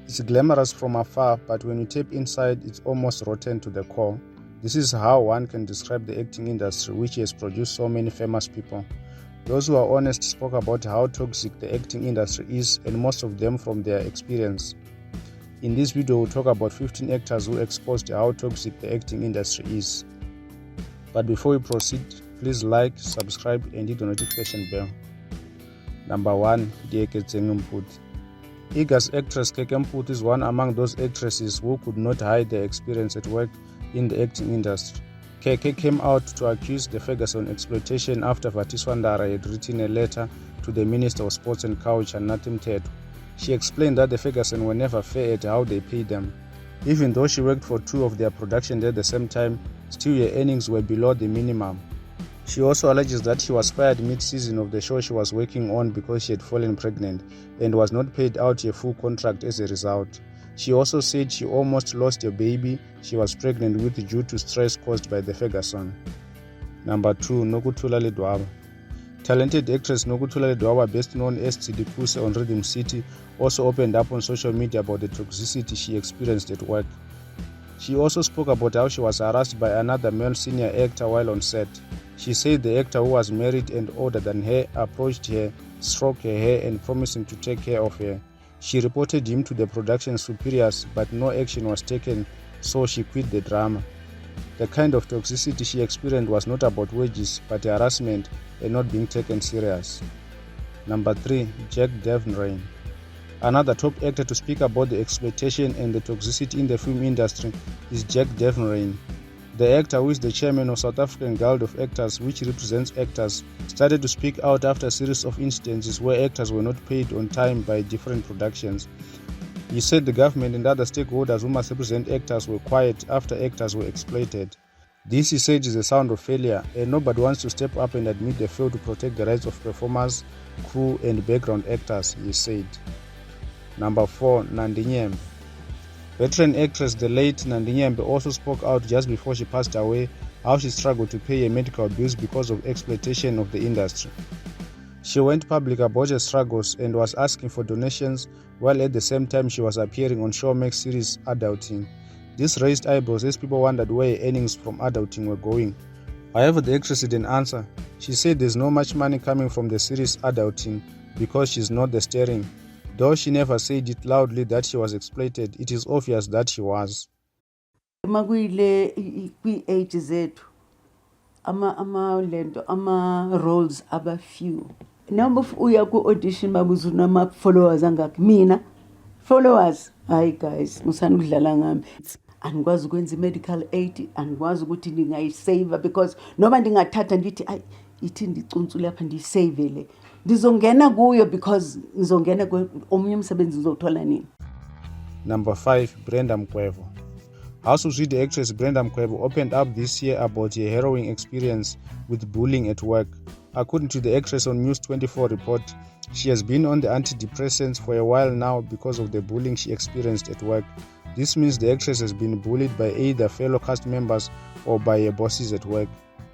It's glamorous from afar, but when you tap inside, it's almost rotten to the core. This is how one can describe the acting industry, which has produced so many famous people. Those who are honest spoke about how toxic the acting industry is, and most of them from their experience. In this video, we'll talk about 15 actors who exposed how toxic the acting industry is. But before we proceed, please like, subscribe, and hit the notification bell. Number 1. Keke Mputi. Iga's actress Keke Mputi is one among those actresses who could not hide their experience at work in the acting industry. Keke came out to accuse the Ferguson exploitation after Vatiswandara had written a letter to the Minister of Sports and Culture, Natim Tetu. She explained that the Ferguson were never fair at how they paid them. Even though she worked for two of their productions at the same time, still her earnings were below the minimum. She also alleges that she was fired mid-season of the show she was working on because she had fallen pregnant and was not paid out a full contract as a result. She also said she almost lost a baby she was pregnant with due to stress caused by the Ferguson. Number 2. Nokuthula Ledwaba. Talented actress Nokuthula Ledwaba, best known as Tsidipuse on Rhythm City, also opened up on social media about the toxicity she experienced at work. She also spoke about how she was harassed by another male senior actor while on set. She said the actor, who was married and older than her, approached her, stroked her hair and promising to take care of her. She reported him to the production superiors, but no action was taken, so she quit the drama. The kind of toxicity she experienced was not about wages, but harassment and not being taken serious. Number 3. Jack Devnrain. Another top actor to speak about the exploitation and the toxicity in the film industry is Jack Devnrain. The actor, who is the chairman of South African Guild of Actors, which represents actors, started to speak out after a series of instances where actors were not paid on time by different productions. He said the government and other stakeholders who must represent actors were quiet after actors were exploited. This, he said, is a sound of failure, and nobody wants to step up and admit they failed to protect the rights of performers, crew, and background actors, he said. Number 4. Nandi Nyembe. Veteran actress the late Nandi Nyembe also spoke out just before she passed away how she struggled to pay her medical bills because of exploitation of the industry. She went public about her struggles and was asking for donations, while at the same time she was appearing on Showmax series Adulting. This raised eyebrows as people wondered where her earnings from Adulting were going. However, the actress didn't answer. She said there's no much money coming from the series Adulting because she's not the steering. Though she never said it loudly that she was exploited, it is obvious that she was. Kwi-age zethu ama roles aba few. Noma uya ku-audition babuza unama-followers angakhi. Mina followers, hayi guys, musani ukudlala ngami. Angikwazi ukwenza i-medical aid, angikwazi ukuthi ngingayisave because noma ndingathatha ndithi ayi ithi ndicuntsule lapha ndiyisavele, ndizongena kuyo because ngizongena omunye umsebenzi uzothola nini. Number 5. Brenda Mkwevo. House of the actress Brenda Mkwevo opened up this year about her harrowing experience with bullying at work. According to the actress on News 24 report, she has been on the antidepressants for a while now because of the bullying she experienced at work. This means the actress has been bullied by either fellow cast members or by her bosses at work.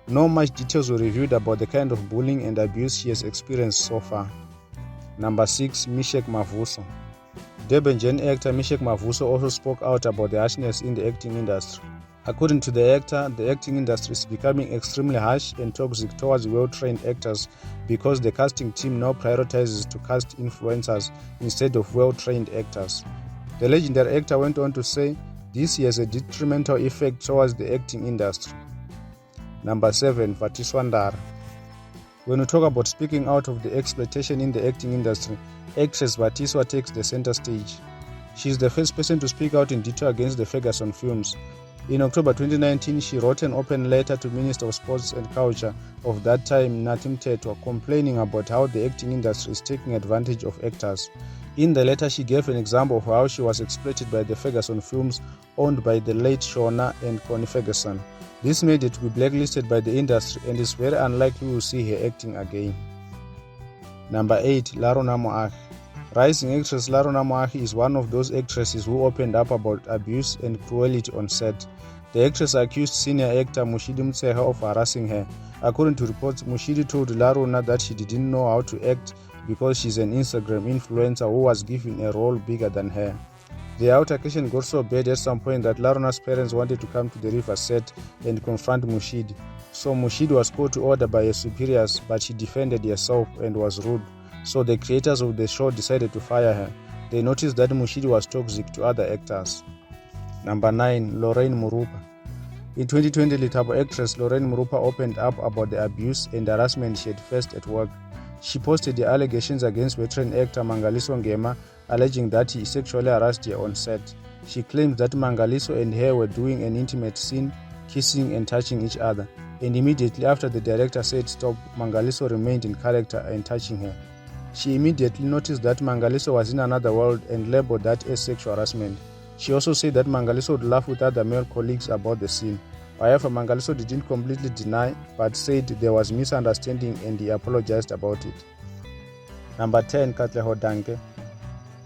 No much details were revealed about the kind of bullying and abuse she has experienced so far. Number 6. Mishek Mavuso. Durban actor Mishek Mavuso also spoke out about the harshness in the acting industry. According to the actor, the acting industry is becoming extremely harsh and toxic towards well-trained actors because the casting team now prioritizes to cast influencers instead of well-trained actors. The legendary actor went on to say, this has a detrimental effect towards the acting industry. Number 7. Vatiswandara. When we talk about speaking out of the exploitation in the acting industry, actress Vatiswa takes the center stage. She is the first person to speak out in detail against the Ferguson films. In October 2019, she wrote an open letter to Minister of Sports and Culture of that time, Natim Tetu, complaining about how the acting industry is taking advantage of actors. In the letter, she gave an example of how she was exploited by the Ferguson films owned by the late Shona and Connie Ferguson. This made her to be blacklisted by the industry and is very unlikely we will see her acting again. Number 8. Larona Moahi. Rising actress Larona Moahi is one of those actresses who opened up about abuse and cruelty on set. The actress accused senior actor Mushidi Mtseha of harassing her. According to reports, Mushidi told Larona that she didn't know how to act because she's an Instagram influencer who was given a role bigger than her. The altercation got so bad at some point that Laruna's parents wanted to come to the river set and confront Mushid. So Mushid was called to order by her superiors, but she defended herself and was rude. So the creators of the show decided to fire her. They noticed that Mushid was toxic to other actors. Number 9. Lorraine Murupa. In 2020, Litabo actress Lorraine Murupa opened up about the abuse and harassment she had faced at work. She posted the allegations against veteran actor Mangaliso Ngema, alleging that he sexually harassed her on set. She claims that Mangaliso and her were doing an intimate scene, kissing and touching each other, and immediately after the director said stop, Mangaliso remained in character and touching her. She immediately noticed that Mangaliso was in another world and labeled that as sexual harassment. She also said that Mangaliso would laugh with other male colleagues about the scene. However, Mangaliso didn't completely deny, but said there was misunderstanding and he apologized about it. Number 10. Katleho Danke.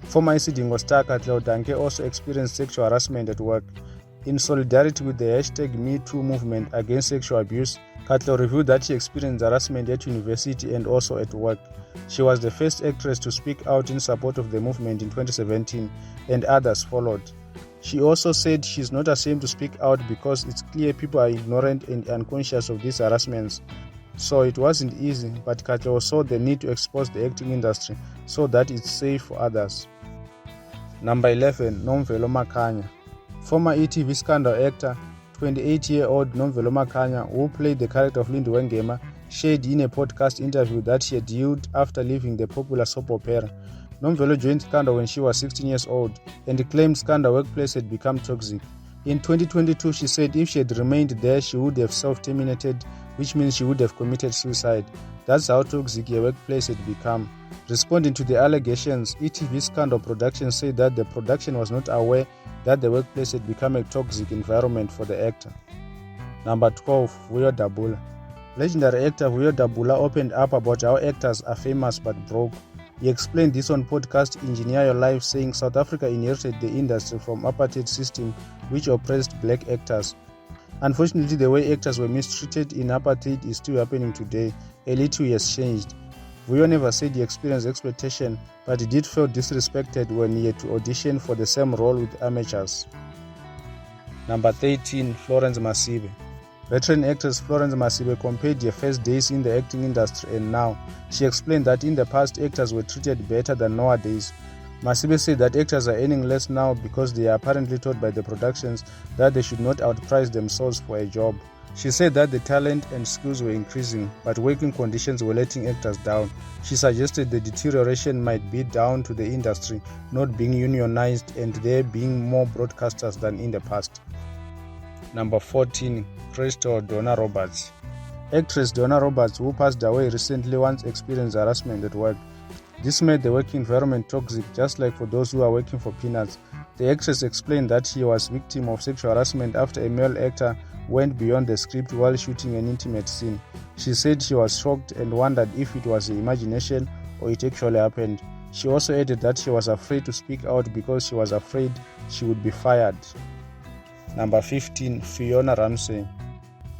Former Isidingo star Katleho Danke also experienced sexual harassment at work. In solidarity with the #MeToo movement against sexual abuse, Katleho revealed that she experienced harassment at university and also at work. She was the first actress to speak out in support of the movement in 2017, and others followed. She also said she's not ashamed to speak out because it's clear people are ignorant and unconscious of these harassments. So it wasn't easy, but Katleho saw the need to expose the acting industry so that it's safe for others. Number 11. Nomvelo Makhanya. Former ETV scandal actor, 28-year-old Nomvelo Makhanya, who played the character of Lindiwe Ngema, shared in a podcast interview that she had healed after leaving the popular soap opera. Nomvelo joined Scandal when she was 16 years old and claimed Scandal workplace had become toxic. In 2022, she said if she had remained there, she would have self-terminated, which means she would have committed suicide. That's how toxic her workplace had become. Responding to the allegations, ETV Scandal Productions said that the production was not aware that the workplace had become a toxic environment for the actor. Number 12. Vuyo Dabula. Legendary actor Vuyo Dabula opened up about how actors are famous but broke. He explained this on podcast Engineer Your Life, saying South Africa inherited the industry from apartheid system which oppressed black actors. Unfortunately, the way actors were mistreated in apartheid is still happening today. A little has changed. Vuyo never said he experienced exploitation, but he did feel disrespected when he had to audition for the same role with amateurs. Number 13. Florence Masibe. Veteran actress Florence Masibe compared her first days in the acting industry and now. She explained that in the past, actors were treated better than nowadays. Masibe said that actors are earning less now because they are apparently told by the productions that they should not outprice themselves for a job. She said that the talent and skills were increasing, but working conditions were letting actors down. She suggested the deterioration might be down to the industry not being unionized and there being more broadcasters than in the past. Number 14. Crystal Donna Roberts. Actress Donna Roberts, who passed away recently, once experienced harassment at work. This made the work environment toxic, just like for those who are working for peanuts. The actress explained that she was victim of sexual harassment after a male actor went beyond the script while shooting an intimate scene. She said she was shocked and wondered if it was her imagination or it actually happened. She also added that she was afraid to speak out because she was afraid she would be fired. Number 15. Fiona Ramsey.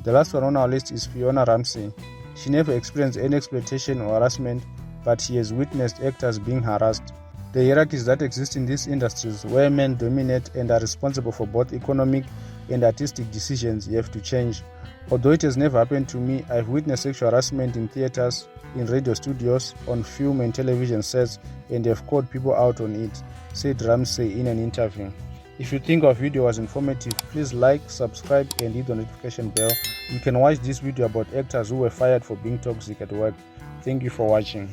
The last one on our list is Fiona Ramsey. She never experienced any exploitation or harassment, but she has witnessed actors being harassed. The hierarchies that exist in these industries, where men dominate and are responsible for both economic and artistic decisions, have to change. Although it has never happened to me, I've witnessed sexual harassment in theaters, in radio studios, on film and television sets, and have called people out on it, said Ramsey in an interview. If you think our video was informative, please like, subscribe and hit the notification bell. You can watch this video about actors who were fired for being toxic at work. Thank you for watching.